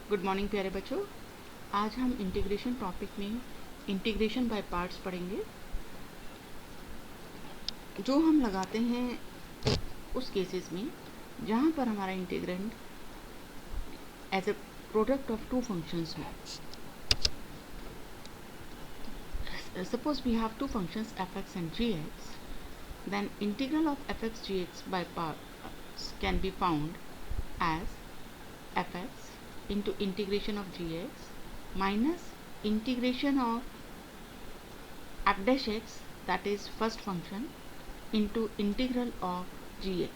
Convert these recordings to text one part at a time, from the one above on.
Good morning प्यारे बच्चों। आज हम इंटीग्रेशन टॉपिक में इंटीग्रेशन बाय पार्ट्स पढ़ेंगे। जो हम लगाते हैं उस केसेस में जहाँ पर हमारा integrand as a product of two functions हो। Suppose we have two functions f(x) and g(x), then integral of f(x) g(x) by parts can be found as f(x) into integration of g(x) minus integration of f(x), that is first function, into integral of gx।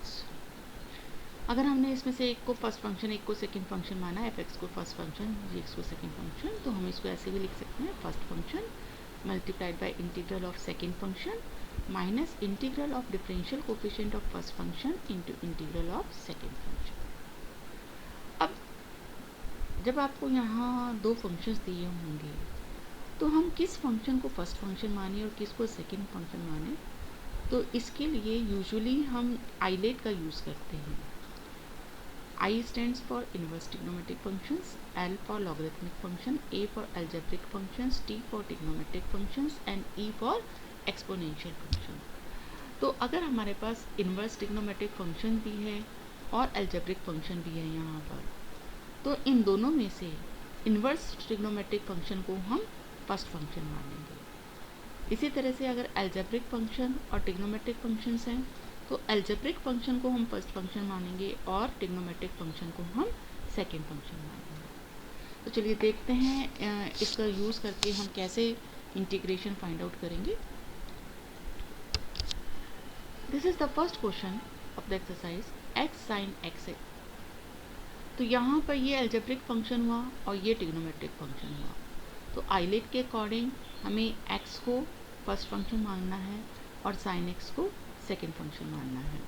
अगर हमने इसमें से एक को first function एक को second function माना, f(x) को फर्स्ट फंक्शन gx को सेकंड फंक्शन, तो हम इसको ऐसे भी लिख सकते हैं first function multiplied by integral of second function minus integral of differential coefficient of first function into integral of second function. अब जब आपको यहाँ दो फंक्शंस दिए होंगे तो हम किस फंक्शन को फर्स्ट फंक्शन माने और किसको सेकंड फंक्शन माने, तो इसके लिए यूजुअली हम आइलेट का यूज़ करते हैं। I stands for inverse trigonometric functions, L for logarithmic function, A for algebraic functions, T for trigonometric functions and E for exponential function। तो अगर हमारे पास इन्वर्स ट्रिग्नोमेट्रिक फंक्शन भी है और एल्जेब्रिक फंक्शन भी है यहाँ पर, तो इन दोनों में से इन्वर्स ट्रिग्नोमेट्रिक फंक्शन को हम फर्स्ट फंक्शन मानेंगे। इसी तरह से अगर एल्जेब्रिक फंक्शन और ट्रिग्नोमेट्रिक फंक्शंस हैं तो एल्जेब्रिक फंक्शन को हम फर्स्ट फंक्शन मानेंगे और ट्रिग्नोमेट्रिक फंक्शन को हम सेकंड फंक्शन मानेंगे। तो चलिए देखते हैं इसका यूज़ करके हम कैसे इंटीग्रेशन फाइंड आउट करेंगे। This is the first question of the exercise x sin x है। तो यहाँ पर ये एल्जेब्रिक फंक्शन हुआ और ये ट्रिग्नोमेट्रिक फंक्शन हुआ। तो आइलेट के अकॉर्डिंग हमें x को फर्स्ट फंक्शन मानना है और sin x को सेकेंड फंक्शन मानना है।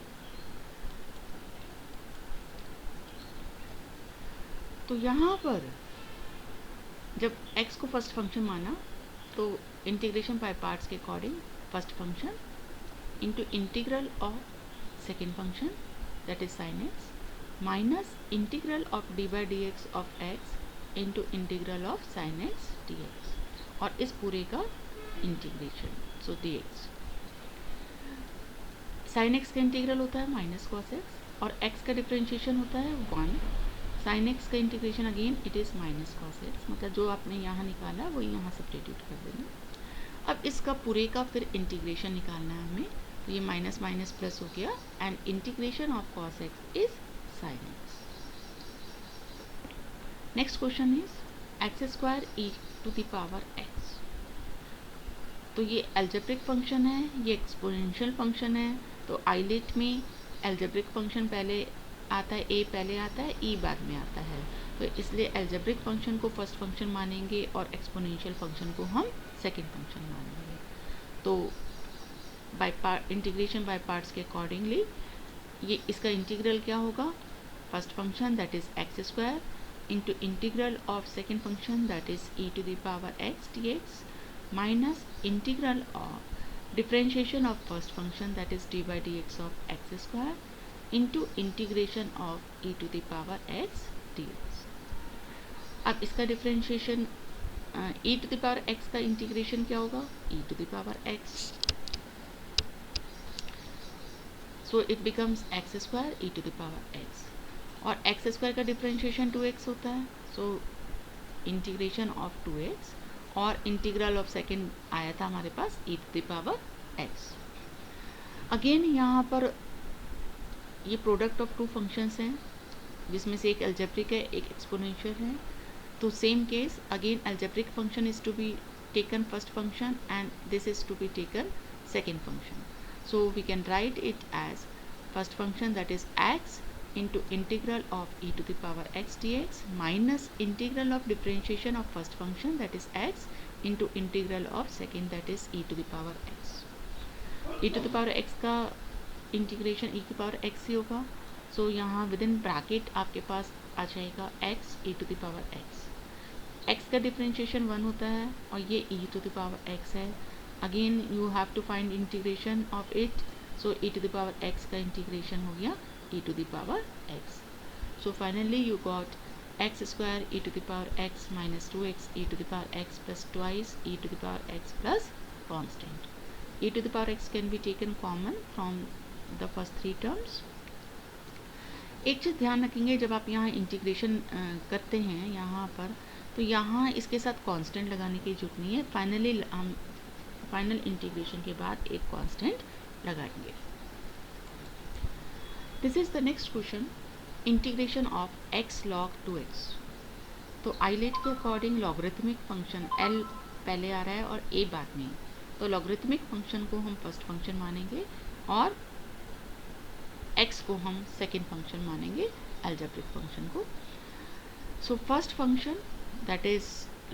तो यहाँ पर जब x को फर्स्ट फंक्शन माना तो इंटीग्रेशन बाय पार्ट्स के according first function into integral of second function that is sin x minus integral of D by D x of x into integral of sin x dx और इस पूरे का integration. सो dx sin x का integral होता है minus cos x और x का differentiation होता है 1। sin x का integration again it is minus cos x, मतलब जो आपने यहाँ निकाला वही यहाँ सब्स्टिट्यूट कर देना। अब इसका पूरे का फिर इंटीग्रेशन निकालना है हमें, तो ये माइनस माइनस प्लस हो गया and integration of cos x is sin x। Next question is x² e to the power x। तो ये एल्जेब्रिक फंक्शन है, ये एक्सपोनेंशियल फंक्शन है। तो आइलेट में एल्जेब्रिक फंक्शन पहले आता है, a पहले आता है, e बाद में आता है। तो इसलिए एल्जेब्रिक फंक्शन को फर्स्ट फंक्शन मानेंगे और एक्सपोनेंशियल फंक्शन को हम सेकंड फंक्शन मानेंगे। तो इंटीग्रेशन बाय पार्ट्स के अकॉर्डिंगली ये इसका इंटीग्रल क्या होगा, first function that is x² into integral of second function that is e to the power x dx minus integral of differentiation of first function that is d by dx of x² into integration of e to the power x dx। अब इसका differentiation e to the power x का integration क्या होगा, e to the power x, so it becomes x² e to the power x और x² का differentiation 2x होता है, so integration of 2x और इंटीग्रल ऑफ सेकेंड आया था हमारे पास e to the power x। Again यहाँ पर ये प्रोडक्ट ऑफ टू फंक्शंस हैं जिसमें से एक एल्जेब्रिक है एक एक्सपोनेंशियल है। तो same case again algebraic function is to be taken first function and this is to be taken second function. So we can write it as first function that is x into integral of e to the power x dx minus integral of differentiation of first function that is x into integral of second that is e to the power x। e to the power x का integration e की power x ही होगा। सो यहाँ with in bracket आपके पास आ जाएगा x e to the power x। x का differentiation 1 होता है और ये e to the power x है। Again you have to find integration of it, so e to the power x का इंटीग्रेशन हो गया e to the power x। So finally you got x square e to the power x minus 2x e to the power x plus twice e to the power x plus constant. E to the power x can be taken common from the first 3 terms. एक चीज़ ध्यान रखेंगे, जब आप यहाँ integration करते हैं यहाँ पर, तो यहाँ इसके साथ कांस्टेंट लगाने की जरूरत नहीं है। फाइनली हम फाइनल इंटीग्रेशन के बाद एक कांस्टेंट लगाएंगे। This is the next question, integration of x log 2x। तो आइलेट के अकॉर्डिंग लॉगरिथमिक फंक्शन l पहले आ रहा है और a बाद में, तो लॉगरिथमिक फंक्शन को हम फर्स्ट फंक्शन मानेंगे और x को हम सेकेंड फंक्शन मानेंगे, अलजेब्रिक फंक्शन को। So first function that is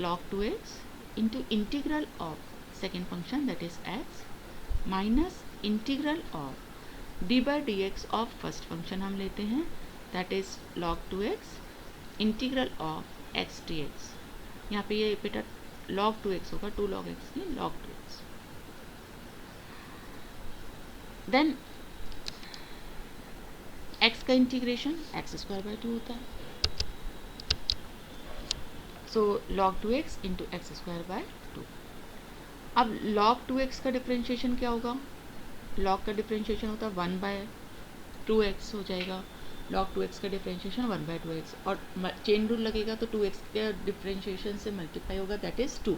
log 2x into integral of second function that is x minus integral of D by D x of first function हम लेते हैं that is log 2x integral of x dx। यहाँ पे ये बेटा log 2x होगा, 2 log x नहीं, log 2x। Then x का इंटीग्रेशन x स्क्वायर बाई 2 होता है, सो log 2x into x square by 2। अब log 2x का डिफ्रेंशिएशन क्या होगा? log का डिफ्रेंशिएशन होता है 1 बाय 2x हो जाएगा, log 2x का डिफ्रेंशिएशन 1 बाय 2x, और चेन रूल लगेगा तो 2x के डिफ्रेंशिएशन से मल्टीप्लाई होगा that is 2।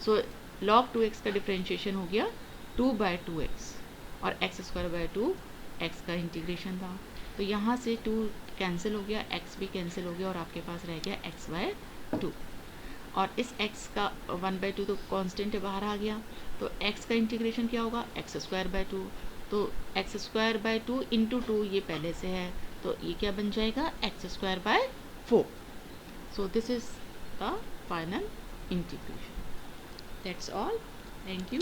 So log 2x का डिफ्रेंशिएशन हो गया 2 बाय 2x और एक्स स्क्वायर बाय 2 x का इंटीग्रेशन था, तो यहाँ से 2 कैंसिल हो गया, x भी कैंसिल हो गया और आपके पास रह गया x बाय 2। और इस x का 1 बाई 2 तो कांस्टेंट बाहर आ गया, तो x का इंटीग्रेशन क्या होगा? एक्स स्क्वायर बाय 2, तो एक्स स्क्वायर बाय 2 इंटू 2 ये पहले से है, तो ये क्या बन जाएगा? X square by 4। So this is the final integration. That's all, thank you.